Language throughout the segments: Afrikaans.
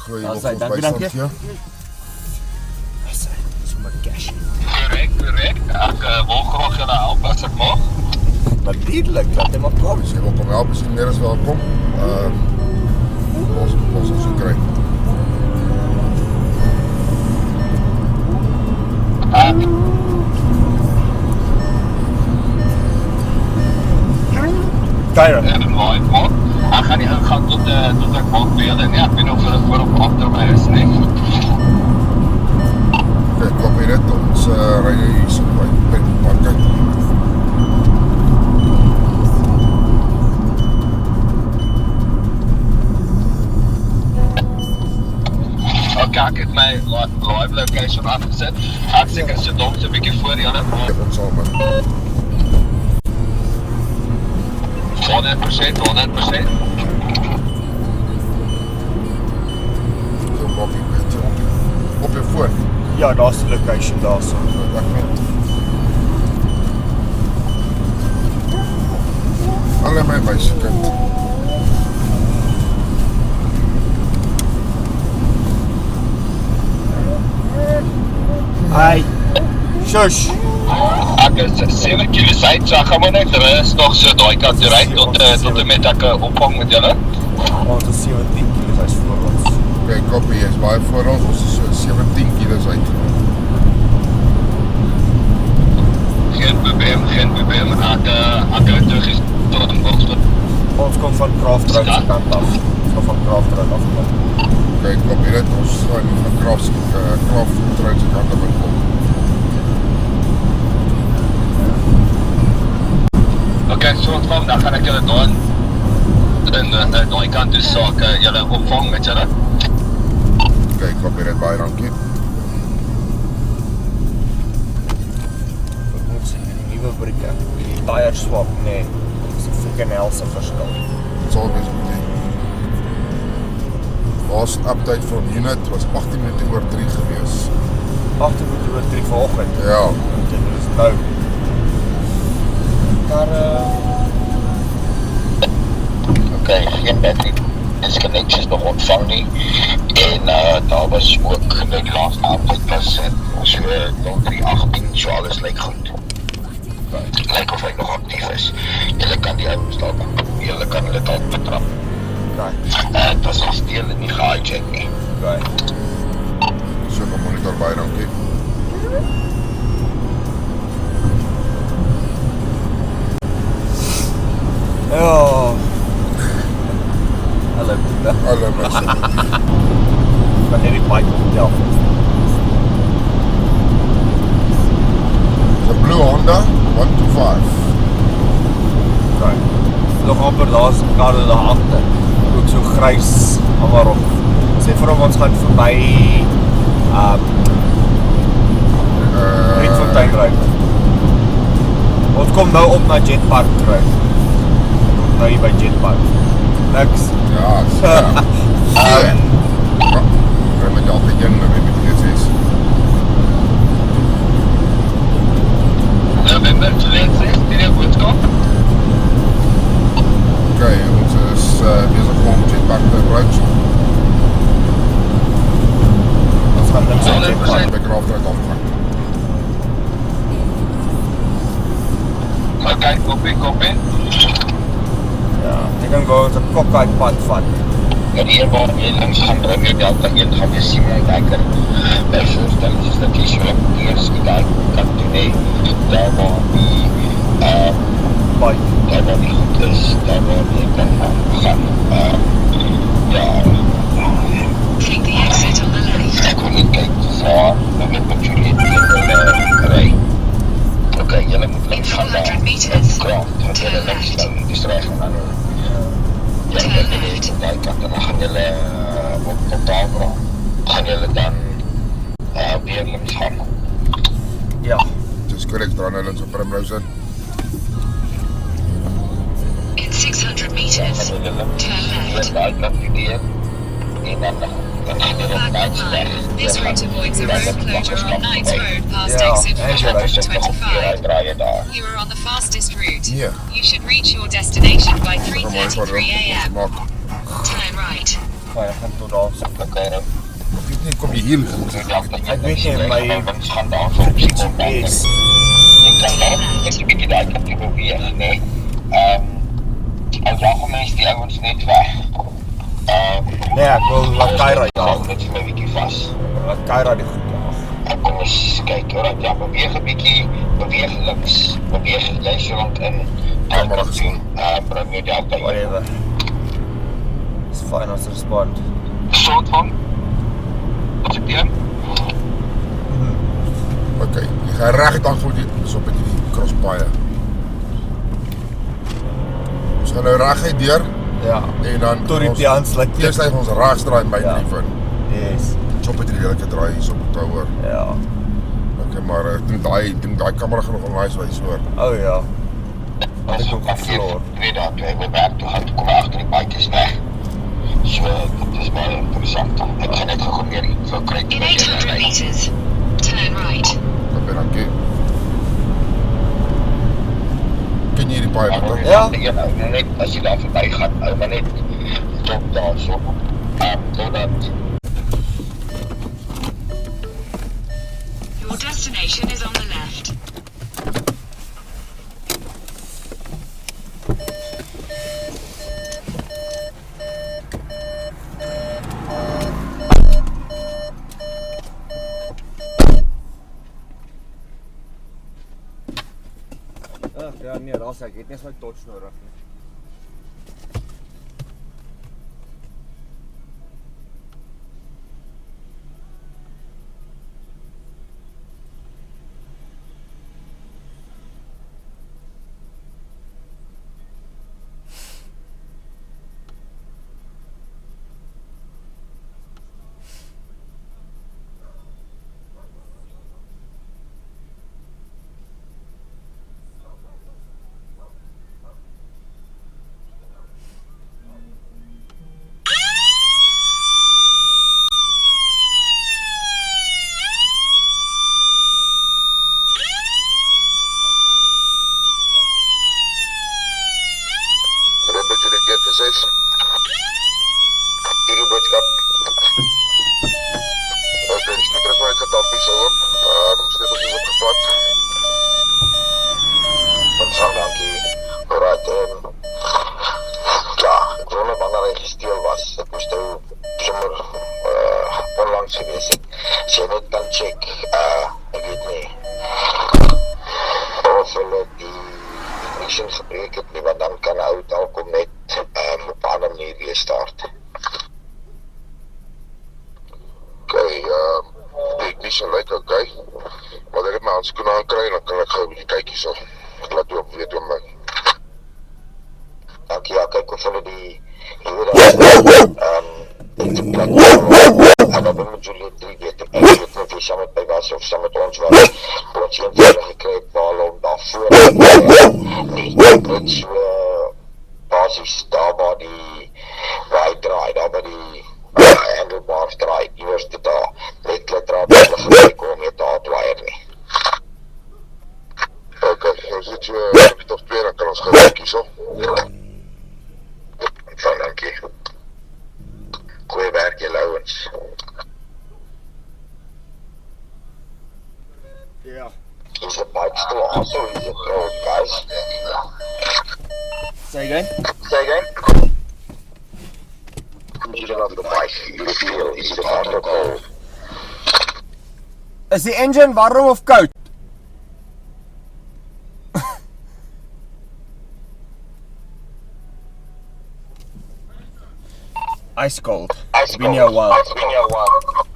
gooi jy nog ons bystand vir jou. Dis sommer cash. Korrek. Ek wil graag julle help as ek mag. Natuurlijk, laat hy maar kom. As jy wil kom help, is jy meer as welkom. Ons so kry. Tyra. Ek gaan nie ingaan tot ek maak by julle nie. Ek weet of julle voor of agter my is nie. Kijk, kom hier net, ons ry hier so by die park. Ok, ek het my live location afgesit. Ek seker so dom so 'n bietjie voor julle. Ons sal met 100%. so bakkie met op jou foon. Ja, daar's die location daar so. Ek weet. Alle my meisiekind. Hey. Shush. Ek is 7 km uit, so ek gaan maar net rus nog so daai kant toe ry tot en met ek opvang met julle. Ons is 17 km uit voor ons. Kijk, kopie, jy is baie voor ons is so 17 kilos uit. Geen probleem, ek hou terug is tot in Boksburg. Ons kom van Kraaftrout se kant af. Ons kom van Kraaftrout af. Kijk, kopie, dit ons gaan van Kraaftrout se kant af kom. Ok, so ontvang, dan gaan ek julle daar in daai kant toe so ek julle opvang met julle. Kijk, kopie, dit baie dankie. Wat moet sê, die nieuwe brieke. Die tire swap, nee. Dit is 'n freaking helse verskil. Dit sal wees met jy. Last update van unit was 18 minute oor 3 gewees. 18 minute oor 3 vanoggend. Ja. Dit is nou. Karre. Ok, geen battery disconnections nog ontvang nie. En daar was ook in die laaste update was so 0318, so alles lyk goed. Lyk of hy nog actief is. Julle kan die ouens dalk, julle kan hulle dalk betrap. Okay. Dit was gesteel en nie gehijack nie. Okay. So kan monitor baie dankie. Ja. Hallo, Boeta. Hallo mense. Van hierdie bike vertel. The blue Honda 125. Okay. Nog amper daar's karre daar agter. Ook so grys Amarok. Sê vir hom ons gaan verby Rietfontein ry. Ons kom nou op na Jetpark ry. Nou hier by Jetpark. Niks. Ja, so. Ry met altyd een, ry met die is. November 2016, die boodskap. Ok, ons is bezig om Jetpark te approach. Ons gaan niks aan Jetpark. By Kraaftrout afgaan. Ok, kopie. Ja, ek kan gou 'n kokkie pad vat. Ja, hier waar jy langs gaan ry, jy dalk hier gaan jy sien my kijker. By voorstelling is dat jy so eers die kan doen hê. Daar waar die Bye. daar waar die goed is, daar waar jy kan gaan. Ja. Take the exit on the left. Ek kon nie kyk waar met jullie ry. Ok, julle moet links gaan daar. 200 meters. Kraaf, want julle links gaan, dis reg gaan. Ja, dan gaan julle op Taalbra. Gaan julle dan weer links gaan. Ja. Dis correct, draai nou links op Primrose in. In 600 meters, Gaan julle links, turn left. daai kant weer. En dan gaan julle op Knightsweg. This route avoids a road closure on Knights Road past Ja, exit en jy 425. Draai je daar. You are on the fastest route. Nee. You should reach your destination by Kom maar, 3:33 a.m. maak. Turn right. fyn, ek gaan tot daar so. Okay, nou. Ek weet nie, kom jy hier liggen? Ek weet nie, my Mens gaan daar so op GPS. ek kan daar net 'n bietjie daai kant toe beweeg, nee. As jaag mense die ouens net weg. Nee, ek wil laat Kyra jaag. Net so 'n bietjie vas. Laat Kyra die goed jaag. Kom eens kyk, alright, ja, beweeg 'n bietjie, beweeg links, beweeg jy so lank in. Ja, maar gesien. Bring jy daar by. Whatever. It's fine, ons respond. Soort van. Wat ek doen? Ok, jy gaan recht aan goed, dis op in die crosspaaie. Ons gaan nou recht deur, Ja. en dan Tot die Pianslik. Eerst uit ons regsdraai by Ja. drie van. Yes. Ons op in die lelike draai, hier op die tower. Ja. Ok, maar ek dink die camera gaan nog nice wees hoor. Oh ja. Wat ek ook gevloor. Ek weet dat, ek wil werk toe gaan, toe kom agter die bikes weg. So, dit is baie interessant. Ek gaan net gou meer info kry. In 800 meters, turn right. Ok, dankie. Ken jy die paai wat? Ja. Ja, nou net as jy daar verby gaan, hou maar net top daar so. Totdat Your destination is on the left. Ag ja, nee, daar's ek het nie eens my touch nodig nie. Robert Juliet keer vir 6. Hierdie boodskap. Ok, die speaker is maar uitgetap hier so hoor. Sleutels is opgevat. Ontsang, dankie. Alright, ja, ek wonder wanneer hy gesteel was. Ek moest nou sommer onlangs gewees het. As jy net kan check, ek weet nie. Of hulle die mission gebreek het nie, want dan kan hy dalkom net op 'n ander manier weer start. Ok, die mission lyk ok, maar ek het my handskoene aankry en dan kan ek gou 'n bietjie kyk hierso. Ek laat jou weet hoe my. Dankie, ja, kyk of hulle die hier en dan moet jullie 3 weet, ek weet nie of jy saam met my was of saam met ons was, ons een verder gekry het, waar om daarvoor net so basis, daar waar hy draai, daar waar die handlebars draai, iewers dit daar, net klitraad wat hulle gebruik om nie daar te waier nie. Ok, ons het so een of 2, dan kan ons gaan kyk hierso. Van, dankie. Goeie werk, julle ouens. Ja. Is the bike still awesome? Is it road, guys? Say again? Say again? Condition of the bike, you feel, is it hot or cold? Is die engine warm of koud? Ice cold. It's been here a while. It's been here a while.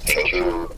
Thank you.